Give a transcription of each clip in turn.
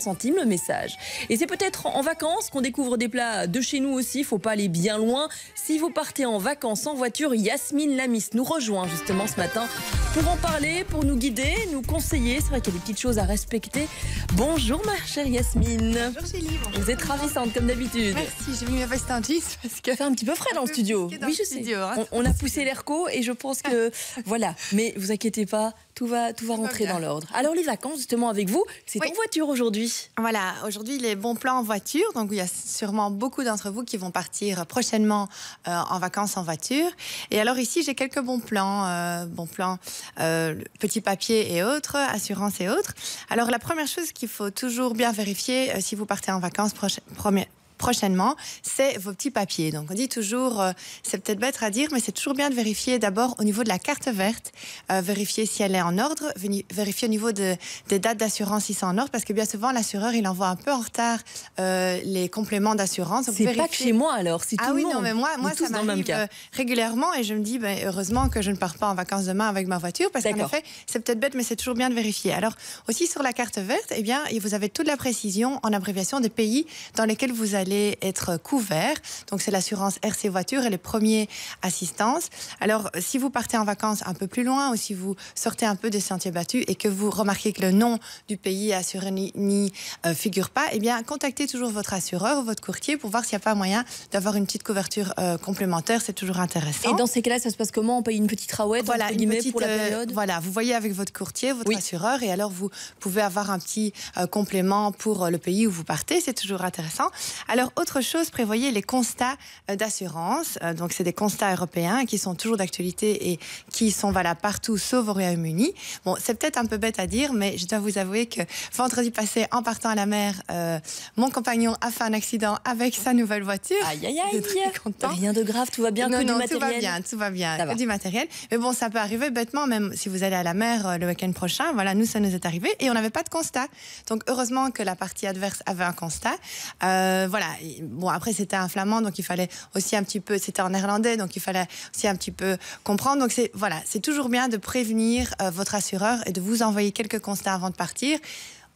centimes le message. Et c'est peut-être en vacances qu'on découvre des plats de chez nous aussi, il ne faut pas aller bien loin. Si vous partez en vacances en voiture, Yasmine Lamis nous rejoint justement ce matin pour en parler, pour nous guider, nous conseiller. C'est vrai qu'il y a des petites choses à respecter. Bonjour ma chère Yasmine. Bonjour Julie. Bonjour. Vous êtes ravissante comme d'habitude. Merci, j'ai mis ma veste en jeans parce que... Ça fait un petit peu frais dans le studio. Oui, je sais. On a poussé l'airco et je pense que... Voilà, mais vous inquiétez pas, tout va rentrer dans l'ordre. Alors les vacances justement avec vous, c'est en voiture aujourd'hui. Voilà, aujourd'hui les bons plans en voiture. Donc il y a sûrement beaucoup d'entre vous qui vont partir prochainement en vacances en voiture. Et alors ici j'ai quelques bons plans, petits papiers et autres, assurances et autres. Alors la première chose qu'il faut toujours bien vérifier si vous partez en vacances prochainement, c'est vos petits papiers. Donc on dit toujours, c'est peut-être bête à dire, mais c'est toujours bien de vérifier d'abord au niveau de la carte verte, vérifier si elle est en ordre, vérifier au niveau des dates d'assurance si c'est en ordre, parce que bien souvent l'assureur il envoie un peu en retard les compléments d'assurance. C'est pas que chez moi alors, c'est tout le monde. Ah oui, non, mais moi ça m'arrive régulièrement et je me dis, heureusement que je ne pars pas en vacances demain avec ma voiture, parce qu'en effet, c'est peut-être bête, mais c'est toujours bien de vérifier. Alors aussi sur la carte verte, eh bien, vous avez toute la précision en abréviation des pays dans lesquels vous allez être couvert. Donc c'est l'assurance RC voiture et les premiers assistances. Alors si vous partez en vacances un peu plus loin ou si vous sortez un peu des sentiers battus et que vous remarquez que le nom du pays assuré n'y figure pas, eh bien contactez toujours votre assureur ou votre courtier pour voir s'il n'y a pas moyen d'avoir une petite couverture complémentaire. C'est toujours intéressant. Et dans ces cas-là, ça se passe comment? On paye une petite rawette pour la période? Voilà, vous voyez avec votre courtier, votre assureur, et alors vous pouvez avoir un petit complément pour le pays où vous partez. C'est toujours intéressant. Alors, autre chose, prévoyez les constats d'assurance. Donc, c'est des constats européens qui sont toujours d'actualité et qui sont valables partout, sauf au Royaume-Uni. Bon, c'est peut-être un peu bête à dire, mais je dois vous avouer que vendredi passé, en partant à la mer, mon compagnon a fait un accident avec sa nouvelle voiture. Aïe, aïe, aïe. Rien de grave, tout va bien, non, du non, matériel. tout va bien, que du matériel. Mais bon, ça peut arriver bêtement, même si vous allez à la mer le week-end prochain. Voilà, nous, ça nous est arrivé et on n'avait pas de constat. Donc, heureusement que la partie adverse avait un constat. Voilà. Bon, après, c'était un flamand, donc il fallait aussi un petit peu... C'était en néerlandais, donc il fallait aussi un petit peu comprendre. Donc, c'est toujours bien de prévenir votre assureur et de vous envoyer quelques constats avant de partir.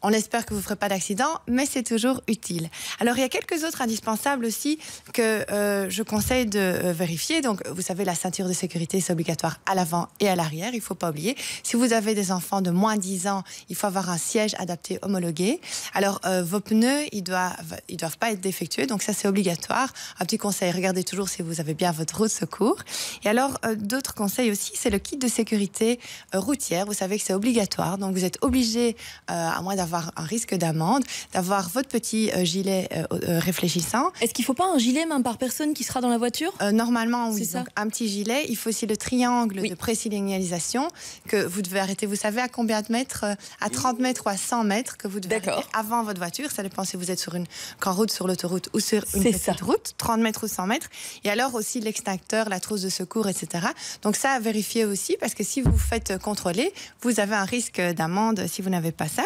On espère que vous ne ferez pas d'accident, mais c'est toujours utile. Alors, il y a quelques autres indispensables aussi que je conseille de vérifier. Donc, vous savez, la ceinture de sécurité, c'est obligatoire à l'avant et à l'arrière. Il ne faut pas oublier. Si vous avez des enfants de moins de 10 ans, il faut avoir un siège adapté homologué. Alors, vos pneus, ils doivent pas être défectueux. Donc, ça, c'est obligatoire. Un petit conseil, regardez toujours si vous avez bien votre roue de secours. Et alors, d'autres conseils aussi, c'est le kit de sécurité routière. Vous savez que c'est obligatoire. Donc, vous êtes obligé, à moins d'avoir un risque d'amende, d'avoir votre petit gilet réfléchissant. Est-ce qu'il ne faut pas un gilet même par personne qui sera dans la voiture? Normalement, oui. Donc, un petit gilet. Il faut aussi le triangle de présignalisation que vous devez arrêter. Vous savez à combien de mètres? À 30 mètres ou à 100 mètres que vous devez arrêter avant votre voiture. Ça dépend si vous êtes sur une grande route, sur l'autoroute ou sur une petite route. 30 mètres ou 100 mètres. Et alors aussi l'extincteur, la trousse de secours, etc. Donc ça, vérifiez aussi parce que si vous vous faites contrôler, vous avez un risque d'amende si vous n'avez pas ça.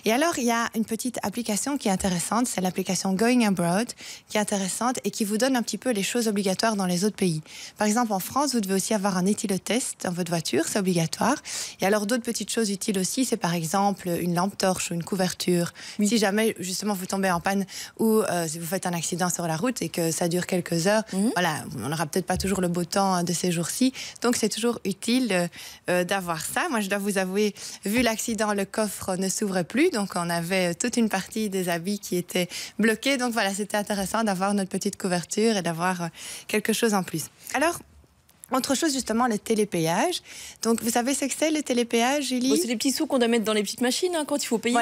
Et alors, il y a une petite application qui est intéressante, c'est l'application Going Abroad, qui est intéressante et qui vous donne un petit peu les choses obligatoires dans les autres pays. Par exemple, en France, vous devez aussi avoir un éthylotest dans votre voiture, c'est obligatoire. Et alors, d'autres petites choses utiles aussi, c'est par exemple une lampe torche ou une couverture. Si jamais, justement, vous tombez en panne ou si vous faites un accident sur la route et que ça dure quelques heures, voilà, on n'aura peut-être pas toujours le beau temps de ces jours-ci. Donc, c'est toujours utile d'avoir ça. Moi, je dois vous avouer, vu l'accident, le coffre ne s'ouvre plus. Donc, on avait toute une partie des habits qui étaient bloqués. Donc voilà, c'était intéressant d'avoir notre petite couverture et d'avoir quelque chose en plus. Alors, autre chose, justement, le télépéage. Donc, vous savez ce que c'est, le télépéage, Julie? C'est les petits sous qu'on doit mettre dans les petites machines quand il faut payer.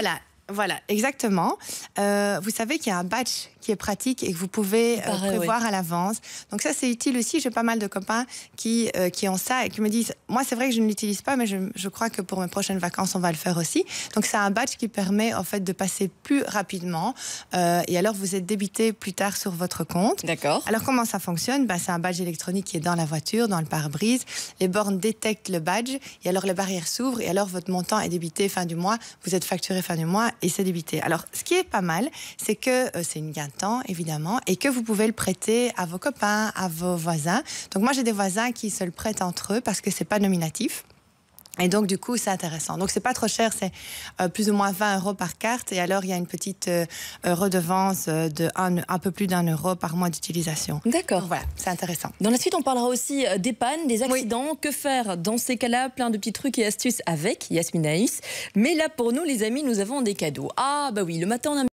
Voilà, exactement. Vous savez qu'il y a un badge qui est pratique et que vous pouvez prévoir à l'avance. Donc ça, c'est utile aussi. J'ai pas mal de copains qui ont ça et qui me disent, moi, c'est vrai que je ne l'utilise pas, mais je crois que pour mes prochaines vacances, on va le faire aussi. Donc c'est un badge qui permet en fait de passer plus rapidement et alors vous êtes débité plus tard sur votre compte. D'accord. Alors comment ça fonctionne? C'est un badge électronique qui est dans la voiture, dans le pare-brise. Les bornes détectent le badge et alors les barrières s'ouvrent et alors votre montant est débité fin du mois. Vous êtes facturé fin du mois et c'est débité. Alors ce qui est pas mal, c'est que c'est une gain de temps, évidemment, et que vous pouvez le prêter à vos copains, à vos voisins. Donc moi, j'ai des voisins qui se le prêtent entre eux parce que c'est pas nominatif. Et donc, du coup, c'est intéressant. Donc, c'est pas trop cher, c'est plus ou moins 20 € par carte. Et alors, il y a une petite redevance de un peu plus d'1 € par mois d'utilisation. D'accord. Voilà, c'est intéressant. Dans la suite, on parlera aussi des pannes, des accidents. Oui. Que faire dans ces cas-là? Plein de petits trucs et astuces avec Yasmine Naïs. Mais là, pour nous, les amis, nous avons des cadeaux. Ah, bah oui, le matin, on a